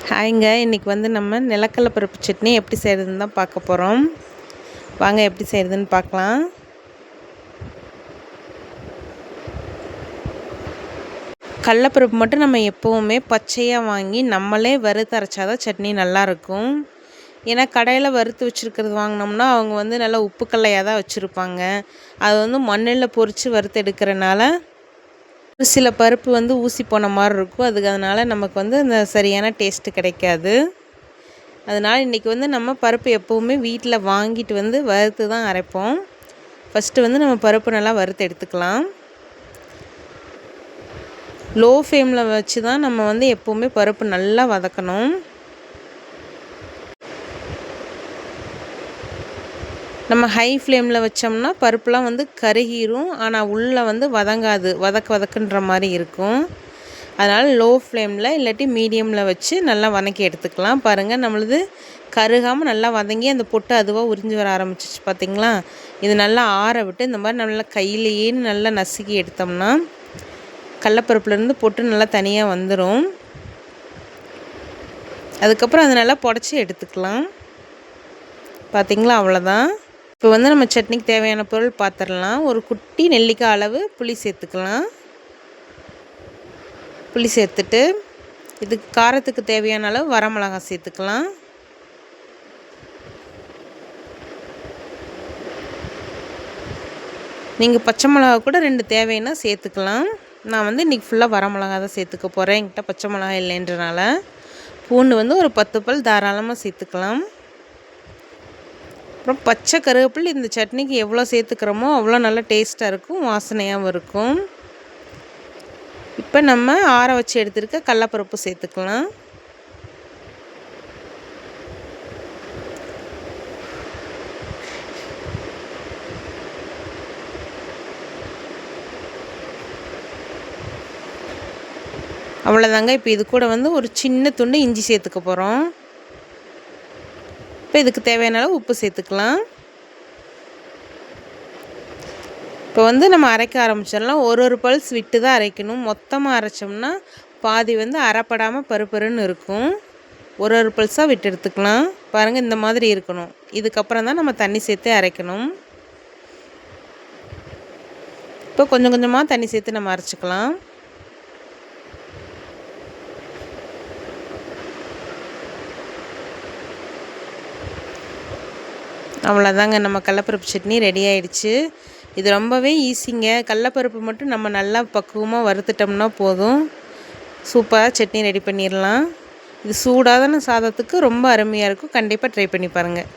ஹாய்ங்க, இன்றைக்கி வந்து நம்ம நிலக்கடலை பருப்பு சட்னி எப்படி செய்கிறதுன்னு தான் பார்க்க போகிறோம். வாங்க எப்படி செய்கிறதுன்னு பார்க்கலாம். கடலைப்பருப்பு மட்டும் நம்ம எப்போவுமே பச்சையாக வாங்கி நம்மளே வறுத்து அரைச்சாதான் சட்னி நல்லாயிருக்கும். ஏன்னா கடையில் வறுத்து வச்சுருக்கிறது வாங்கினோம்னா அவங்க வந்து நல்லா உப்பு கல்லையாக தான் வச்சுருப்பாங்க. அது வந்து மண்ணில் பொரித்து வறுத்து எடுக்கிறனால ஒரு சில பருப்பு வந்து ஊசி போன மாதிரி இருக்கும். அதனால் நமக்கு வந்து இந்த சரியான டேஸ்ட்டு கிடைக்காது. அதனால் இன்றைக்கி வந்து நம்ம பருப்பு எப்போவுமே வீட்டில் வாங்கிட்டு வந்து வறுத்து தான் அரைப்போம். ஃபஸ்ட்டு வந்து நம்ம பருப்பு நல்லா வறுத்து எடுத்துக்கலாம். லோ ஃப்ளேமில் வச்சு தான் நம்ம வந்து எப்போவுமே பருப்பு நல்லா வதக்கணும். நம்ம ஹை ஃப்ளேமில் வச்சோம்னா பருப்புலாம் வந்து கருகிரும். ஆனால் உள்ளே வந்து வதங்காது, வதக்குன்ற மாதிரி இருக்கும். அதனால் லோ ஃப்ளேமில் இல்லாட்டி மீடியமில் வச்சு நல்லா வதக்கி எடுத்துக்கலாம். பாருங்கள், நம்மளது கருகாமல் நல்லா வதங்கி அந்த பொட்டு அதுவாக உறிஞ்சி வர ஆரம்பிச்சிச்சு பார்த்திங்களா. இது நல்லா ஆற விட்டு இந்த மாதிரி நல்லா கையிலேயே நல்லா நசுக்கி எடுத்தோம்னா கடலப்பருப்புலேருந்து பொட்டு நல்லா தனியாக வந்துடும். அதுக்கப்புறம் அதை நல்லா புடச்சி எடுத்துக்கலாம். பார்த்திங்களா, அவ்வளோதான். இப்போ வந்து நம்ம சட்னிக்கு தேவையான பொருள் பார்த்துடலாம். ஒரு குட்டி நெல்லிக்காய் அளவு புளி சேர்த்துக்கலாம். புளி சேர்த்துட்டு இதுக்கு காரத்துக்கு தேவையான அளவு வரமிளகாய் சேர்த்துக்கலாம். நீங்கள் பச்சை மிளகா கூட 2 தேவைன்னா சேர்த்துக்கலாம். நான் வந்து இன்றைக்கி ஃபுல்லாக வரமிளகா தான் சேர்த்துக்க போகிறேன். என்கிட்ட பச்சை மிளகா இல்லைன்றனால. பூண்டு வந்து ஒரு 10 பல் தாராளமாக சேர்த்துக்கலாம். அப்புறம் பச்சை கருவேப்பிலை இந்த சட்னிக்கு எவ்வளோ சேர்த்துக்கிறோமோ அவ்வளோ நல்லா டேஸ்ட்டாக இருக்கும், வாசனையாகவும் இருக்கும். இப்போ நம்ம ஆற வச்சு எடுத்துருக்க கடலப்பருப்பு சேர்த்துக்கலாம். அவ்வளோதாங்க. இப்போ இது கூட வந்து ஒரு சின்ன துண்டு இஞ்சி சேர்த்துக்க போகிறோம். இப்போ இதுக்கு தேவையான அளவு உப்பு சேர்த்துக்கலாம். இப்போ வந்து நம்ம அரைக்க ஆரம்பிச்சிடலாம். ஒரு பல்ஸ் விட்டு தான் அரைக்கணும். மொத்தமாக அரைச்சோம்னா பாதி வந்து அரைப்படாமல் பருப்பருன்னு இருக்கும். ஒரு பல்ஸாக விட்டு எடுத்துக்கலாம். பாருங்கள், இந்த மாதிரி இருக்கணும். இதுக்கப்புறம் தான் நம்ம தண்ணி சேர்த்து அரைக்கணும். இப்போ கொஞ்சம் கொஞ்சமாக தண்ணி சேர்த்து நம்ம அரைச்சிக்கலாம். அவ்வளோதாங்க, நம்ம கடலப்பருப்பு சட்னி ரெடி ஆகிடுச்சு. இது ரொம்பவே ஈஸிங்க. கடலப்பருப்பு மட்டும் நம்ம நல்லா பக்குவமாக வறுத்துட்டோம்னா போதும், சூப்பராக சட்னி ரெடி பண்ணிடலாம். இது சூடான சாதத்துக்கு ரொம்ப அருமையாக இருக்கும். கண்டிப்பாக ட்ரை பண்ணி பாருங்கள்.